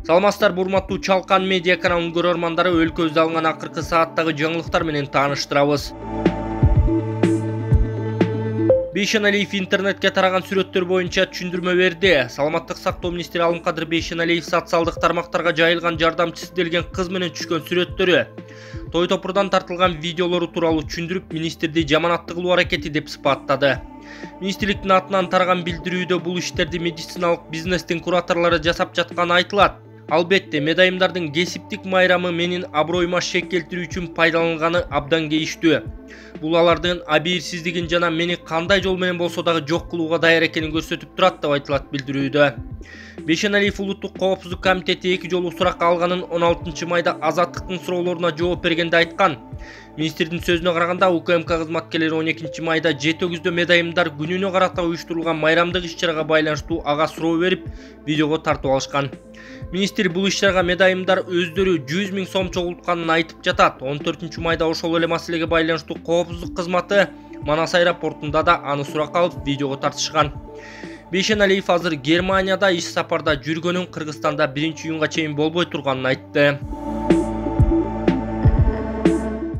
Саламатсыздар, урматтуу Чалкан медиа каналынын көрөрмандары, өлкөбүздө алынган акыркы сааттагы жаңылыктар менен тааныштырабыз. Бейшеналиев интернетке тараган сүрөттөр боюнча түшүндүрмө берди. Саламаттык сактоо министри Алымкадыр Бейшеналиев социалдык тармактарга жайылган жардамчысы делген кыз менен түшкөн сүрөттөрү, той топурдан тартылган видеолору тууралуу түшүндүрүп, министрди жаманатты кылуу аракети деп сыпаттады. Министрликтин атынан тараган билдирүүдө бул иштерди медициналык бизнестин кураторлору жасап жатканы айтылат. Албетте, медайымдардын кесиптик майрамы менин аброюма шек келтирүү үчүн пайдаланганы абдан кейиштүү. Бул алардын абийирсиздигин жана мени кандай жол менен болсо дагы жок кылууга даяр экенин көрсөтүп турат деп айтылат билдирүүдө. Бейшеналиев Улуттук коопсуздук комитети 2 жолу суракка алганын 16 майда Азаттыктын суроолоруна жооп бергенде айткан. Министрдин сөзүнө караганда, УКМК кызматкерлери 12 майда Жети Өгүздө медайымдар күнүнө карата уюштурулган майрамдык иш-чарага байланыштуу ага суроо берип, видеого тартып алышкан. Министр бул иш-чарага медайымдар өздөрү 100 000 сом чогултканын айтып жатат. 14 майда ошол эле маселеге байланыштуу коопсуздук кызматы Манас аэропортунда да аны суракка алып, видеого тартышкан. Бейшеналиев азыр Германияда иш сапарда жүргөнүн, Кыргызстанда 1-июнга чейин болбой турганын айтты.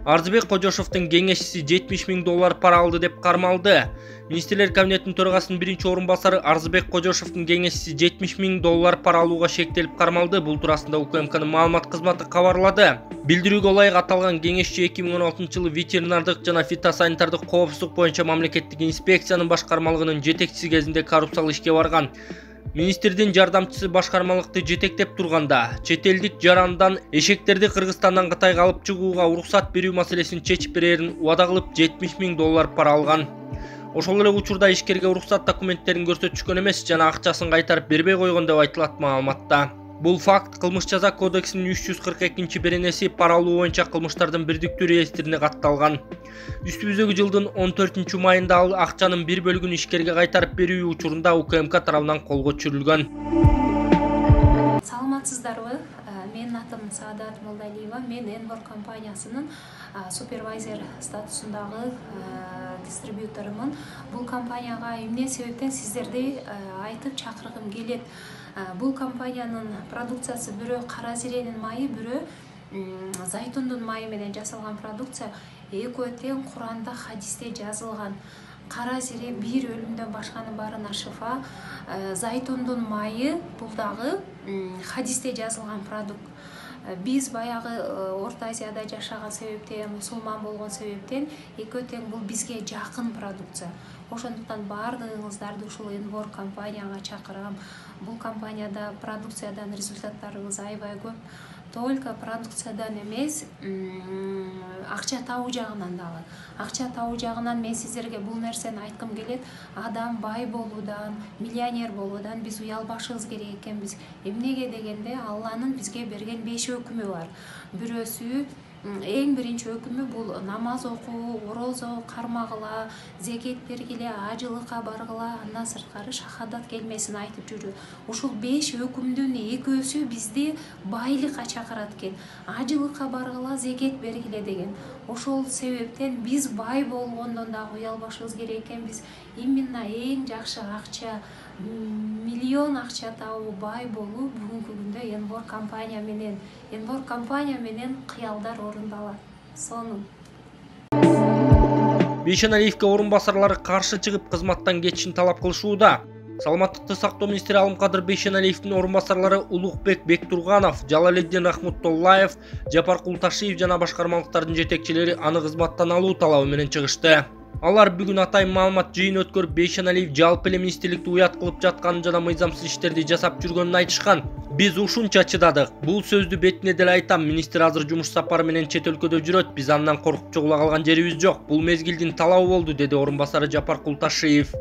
Арзыбек Кожошовдун кеңешчиси $70 000 пара алды деп кармалды. Министрлер кабинетинин төрагасынын 1-орун басары Арзыбек Кожошовдун кеңешчиси $70 000 пара алууга шектелип кармалды. Бул туурасында УКМКнын маалымат кызматы кабарлады. Билдирүүгө ылайык аталган кеңешчи 2016 жылы ветеринардык жана фитосанитардык коопсуздук боюнча мамлекеттик инспекциянын башкармалыгынын жетекчиси кезинде коррупциялык ишке барган. Министрдин жардамчысы башкармалыкты жетектеп турганда, чет элдик жарандан эшектерди Кыргызстандан Кытайга алып чыгууга уруксат берүү маселесин чечип берерин убада кылып $70 000 пара алган. Ошол эле учурда ишкерге уруксат документтерин көрсөтүшкөн эмес жана акчасын кайтарып бербей койгон деп айтылат маалыматта. Бул факт кылмыш жаза кодексинин 342-беренеси пара алуу боюнча кылмыштардын бирдиктүү реестрине катталган. Үстүбүздөгү жылдын 14 майында ал акчанын бир бөлүгүн ишкерге кайтарып берүү учурунда УКМК тарабынан колго түшүрүлгөн. Саламатсыздарбы? Менин атым Саадат Молдалиева. Мен Энвор компаниясынын супервайзер статусундагы дистрибьюторумун. Бул компанияга эмне себептен сиздерди айтып чакыргым келет. Бул компаниянын продукциясы бирөө кара зиренин майы, бирөө зайтундун майы менен жасалган продукция. Экөө тең Куранда, хадисте жазылган. Кара зире бир өлүмдөн башканын баарына шифа. Зайтундун майы бул дагы хадисте жазылган продукт. Биз баягы Орто Азияда жашаган себептен, мусулман болгон себептен экөө тең бул бизге жакын продукция. Ошондуктан баардыгыңыздарды ушул Энвор компанияга чакырам. Бул компанияда продукциядан результаттарыбыз аябай көп. Только продукциядан эмес, акча табуу жагынан дагы. Акча табуу жагынан мен сиздерге бул нерсени айткым келет. Адам бай болуудан, миллионер болуудан биз уялбашыбыз керек экенбиз. Эмнеге дегенде, Алланын бизге берген 5 өкүмү бар. Бирөөсү эң биринчи өкүмү бул намаз окуу, орозо кармагыла, зекет бергиле, ажылыкка баргыла, андан сырткары шахадат келмесин айтып жүрүү. Ушул 5 өкүмдүн экөөсү бизди байлыкка чакырат экен. Ажылыкка баргыла, зекет бергиле деген. Ошол себептен биз бай болгондон дагы уялбашыбыз керек экенбиз. Именно эң жакшы акча, миллион акча табуу, бай болуу бүгүнкү күндө Энвор компания менен кыялдар орундалат. Сонун. Бейшеналиевке орун басарлары каршы чыгып кызматтан кетишин талап кылышууда. Саламаттыкты сактоо министри Алымкадыр Бейшеналиевдин орун басарлары Улукбек Бектурганов, Жалалетдин Рахмутоллаев, Жапар Култашиев жана башкармалыктардын жетекчилери аны кызматтан алуу талабы менен чыгышты. Алар бүгүн атайын маалымат жыйын өткөрүп, Бейшеналиев жалпы эле министрликти уят кылып жатканын жана мыйзамсыз иштерди жасап жүргөнүн айтышкан. Биз ушунча чыдадык. Бул сөздү бетине деле айтам. Министр азыр жумуш сапары менен чет өлкөдө жүрөт. Биз андан коркуп чогула калган жерибиз жок. Бул мезгилдин талабы болду, деди орун басары Жапар Култашиев.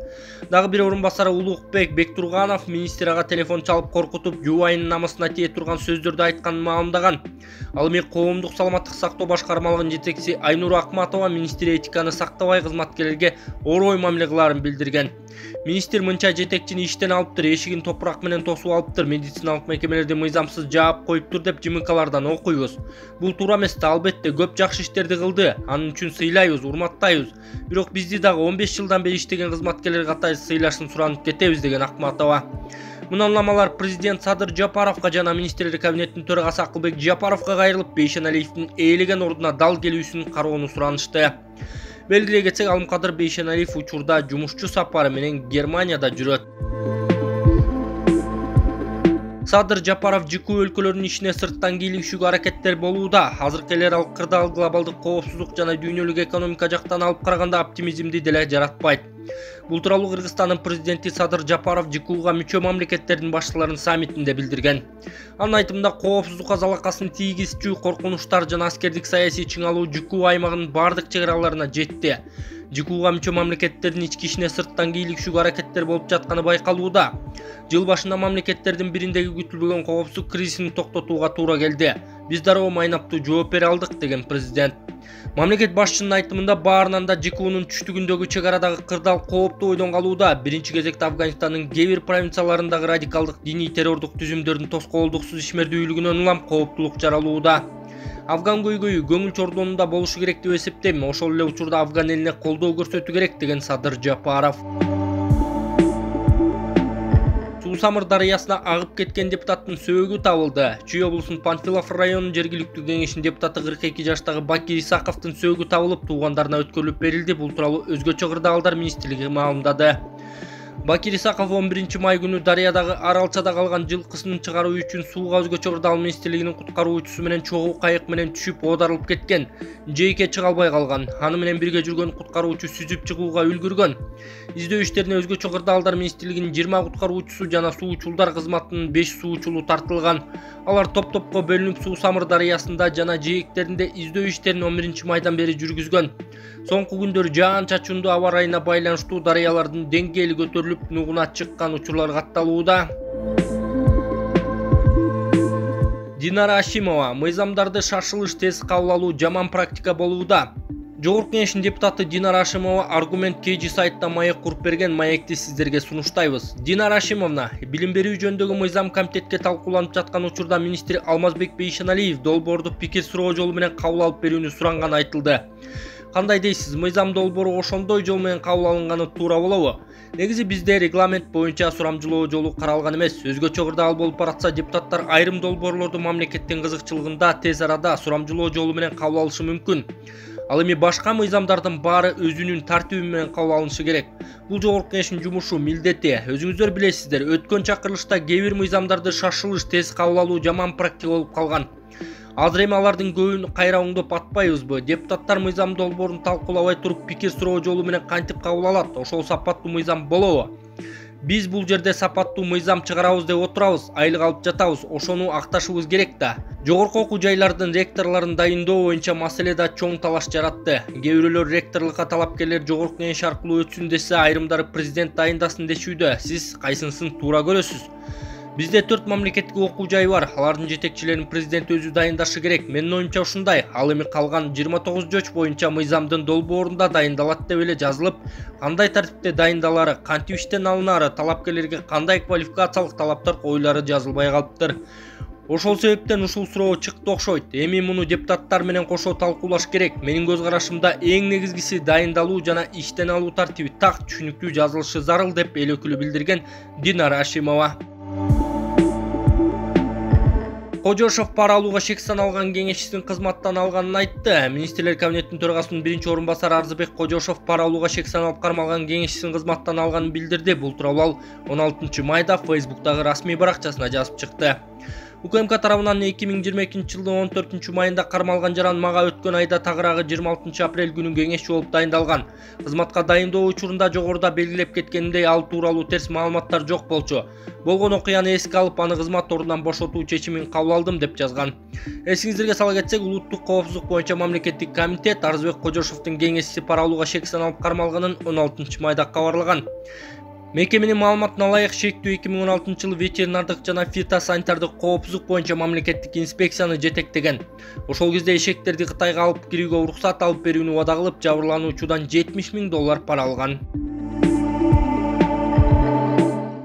Дагы бир орун басары Улукбек Бектурганов министр ага телефон чалып коркутуп, жубайынын намысына тие турган сөздөрдү айтканын маалымдаган. Ал эми коомдук саламаттык сактоо башкармалыгынын жетекчиси Айнура Акматова министр этиканы сактабай кызматкерлерге орой мамиле кылаарын билдирген. Министр мынча жетекчини иштен алыптыр, эшигин топурак менен тосуп алыптыр, медициналык мекемелерди мыйзамсыз жаап коюптур деп жымыкалардан окуйбуз. Бул туура эмес, албетте көп жакшы иштерди кылды. Анын үчүн сыйлайбыз, урматтайбыз. Бирок бизди дагы 15 жылдан бери иштеген кызматкерлер катары сыйлашын суранып кетебиз, деген Акматова. Муналламалар президент Садыр Жапаровга жана министрлер кабинетинин төрагасы Акылбек Жапаровга кайрылып, Бейшеналиевдин ээлеген ордуна дал келүүсүн кароону суранышты. Белгилей кетсек, Алымкадыр Бейшеналиев учурда жумушчу сапары менен Германияда жүрөт. Садыр Жапаров ЖКУ өлкөлөрүнүн ишине сырттан кийлигишүүгө аракеттер болууда. Азыркы эле ал кырдаал глобалдык коопсуздук жана дүйнөлүк экономика жактан алып караганда оптимизмди деле жаратпайт. Бул тууралуу Кыргызстандын президенти Садыр Жапаров ЖКУга мүчө мамлекеттердин башчыларынын саммитинде билдирген. Анын айтымында коопсуздукка залакасын тийгизчү коркунучтар жана аскердик саясий чыңалуу ЖКУ аймагынын бардык чек араларына жетти. ЖКУга мүчө мамлекеттердин ички ишине сырттан кийлигишүүгө аракеттер болуп жатканы байкалууда. Жыл башында мамлекеттердин бириндеги күтүлбөгөн коопсуздук кризисин токтотууга туура келди. Биз дароо майнаптуу жооп бере алдык, деген президент. Мамлекет башчынын айтымында баарынан да ЖКУнун түштүгүндөгү чек арадагы кырдаал кооптуу ойдон калууда. Биринчи кезекте Афганистандын кээ бир провинцияларындагы радикалдык диний террордук түзүмдөрдүн тоскоолдуксуз ишмердүүлүгүнөн улам кооптулук жаралууда. Афган көйгөйү көңүл чордонунда болушу керек деп эсептейм. Ошол эле учурда Афган элине колдоо көрсөтүү керек, деген Садыр Жапаров. Суу-Самыр дарыясына агып кеткен депутаттын сөөгү табылды. Чүй облусунун Панфилов районунун жергиликтүү кеңешинин депутаты 42 жаштагы Бакир Исаковдун сөөгү табылып, туугандарына өткөрүлүп берилди. Бул тууралуу Өзгөчө кырдаалдар министрлиги маалымдады. Бакир Исаков 11 май күнү дарыядагы Аралчада калган жылкысын чыгаруу үчүн сууга Өзгөчө кырдаал министрлигинин куткаруучусу менен чогуу кайык менен түшүп оодарылып кеткен. Жейке чыга албай калган. Аны менен бирге жүргөн куткаруучу сүзүп чыгууга үлгүргөн. Издөө иштерине Өзгөчө кырдаалдар министрлигинин 20 куткаруучусу жана суучулдар кызматынын 5 суучулу тартылган. Алар топ-топко бөлүнүп Суу-Самыр дарыясында жана жээктеринде издөө иштерин 11 майдан бери жүргүзгөн. Соңку күндөр жаан-чачындуу аба ырайына байланыштуу дарыялардын деңгээли көтөрүлүп, нугуна чыккан учурлар катталууда. Динара Ашимова: мыйзамдарды шашылыш тез кабыл алуу жаман практика болууда. Жогорку кеңештин депутаты Динара Ашимова аргумент KG сайтта маек куруп берген. Маекти сиздерге сунуштайбыз. Динара Ашимовна билим берүү жөнүндөгү мыйзам комитетке талкууланып жаткан учурда министр Алмазбек Бейшеналиев долбоорду пикир суроо жолу менен кабыл алып берүүнү суранганы айтылды. Кандай дейсиз, мыйзам долбоору ошондой жол менен кабыл алынганы туура болобу? Негизи бизде регламент боюнча сурамжылоо жолу каралган эмес. Өзгөчө кырдаал болуп баратса, депутаттар айрым долбоорлорду мамлекеттин кызыкчылыгында тез арада сурамжылоо жолу менен кабыл алышы мүмкүн. Ал эми башка мыйзамдардын баары өзүнүн тартиби менен кабыл алынышы керек. Бул жогорку кеңештин жумушу, милдети. Өзүңүздөр билесиздер, өткөн чакырылышта кээ бир мыйзамдарды шашылыш тез кабыл алуу жаман практика болуп калган. Азыр эми алардын көбүн кайра оңдоп атпайбызбы? Депутаттар мыйзам долбоорун талкуулабай туруп пикир суроо жолу менен кантип кабыл алат? Ошол сапаттуу мыйзам болобу? Биз бул жерде сапаттуу мыйзам чыгарабыз деп отурабыз, айлык алып жатабыз. Ошону акташыбыз керек да. Жогорку окуу жайлардын ректорлорун дайындоо боюнча маселе да чоң талаш жаратты. Кээ бирөөлөр ректорлукка талапкерлер жогорку кеңеш аркылуу өтсүн десе, айрымдары президент дайындасын дешүүдө. Сиз кайсынысын туура көрөсүз? Бизде 4 мамлекеттик окуу жай бар. Алардын жетекчилерин президент өзү дайындашы керек. Менин оюмча ушундай. Ал эми калган 29 жөч боюнча мыйзамдын долбоорунда дайындалат деп эле жазылып, кандай тартипте дайындалары, кантип иштен алынары, талапкерлерге кандай квалификациялык талаптар коюлары жазылбай калыптыр. Ошол себептен ушул суроо чыкты окшойт. Эми муну депутаттар менен кошо талкуулаш керек. Менин көз карашымда эң негизгиси дайындалуу жана иштен алуу тартиби так түшүнүктүү жазылышы зарыл, деп эл өкүлү билдирген Динара Ашимова. Кожошов пара алууга шек саналган кеңешчисин кызматтан алганын айтты. Министрлер кабинетинин төрагасынын биринчи орун басары Арзыбек Кожошов пара алууга шек саналып кармалган кеңешчисин кызматтан алганын билдирди. Бул тууралуу ал 16 майда Facebook'тагы расмий баракчасына жазып чыкты. УКМК тарабынан 2022 жылдын 14 майында кармалган жаран мага өткөн айда тагыраагы 26 апрель күнү кеңешчи болуп дайындалган. Кызматка дайындоо учурунда жогоруда белгилеп кеткендей ал тууралуу терс маалыматтар жок болчу. Болгон окуяны эске алып, аны кызмат ордунан бошотуу чечимин кабыл алдым, деп жазган. Эсиңиздерге сала кетсек, улуттук коопсуздук боюнча мамлекеттик комитет Арзыбек Кожошовдун кеңешчиси пара алууга шек саналып кармалганын 16 майда кабарлаган. Мекеменин маалыматына ылайык, шектүү 2016 жылы ветеринардык жана фитосанитардык коопсуздук боюнча мамлекеттик инспекцияны жетектеген. Ошол кезде эшектерди Кытайга алып кирүүгө уруксат алып берүүнү убада кылып, жабырлануучудан $70.000 пара алган.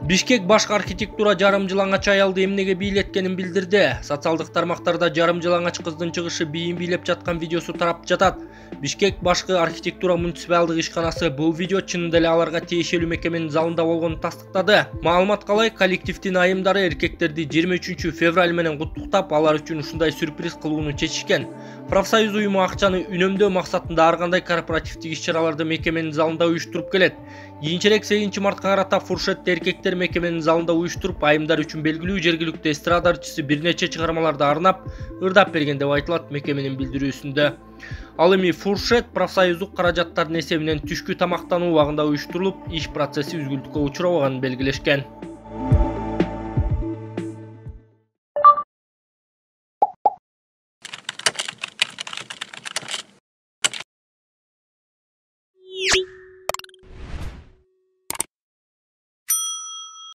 Бишкек башкы архитектура жарым жылаңач аялды эмнеге бийлеткенин билдирди. Социалдык тармактарда жарым жылаңач кыздын чыгышы бийин бийлеп жаткан видеосу тарап жатат. Бишкек башкы архитектура муниципалдык ишканасы бул видео чынында эле аларга тиешелүү мекеменин залында болгонун тастыктады. Маалыматка ылайык, коллективдин айымдары эркектерди 23 февраль менен куттуктап, алар үчүн ушундай сюрприз кылууну чечишкен. Профсоюз уюму акчаны үнөмдөө максатында ар кандай корпоративдик иш-чараларды мекеменин залында уюштуруп келет. Кийинчерээк 8 мартка карата Фуршетте эркектер мекеменин залында уюштуруп, айымдар үчүн белгилүү жергиликтүү эстрада ырчысы бир нече чыгармаларды арнап, ырдап берген деп айтылат мекеменин билдирүүсүндө. Ал эми Фуршет профсоюздук каражаттардын эсебинен түшкү тамактануу убагында уюштурулуп, иш процесси үзгүлтүккө учурабаганын белгилешкен.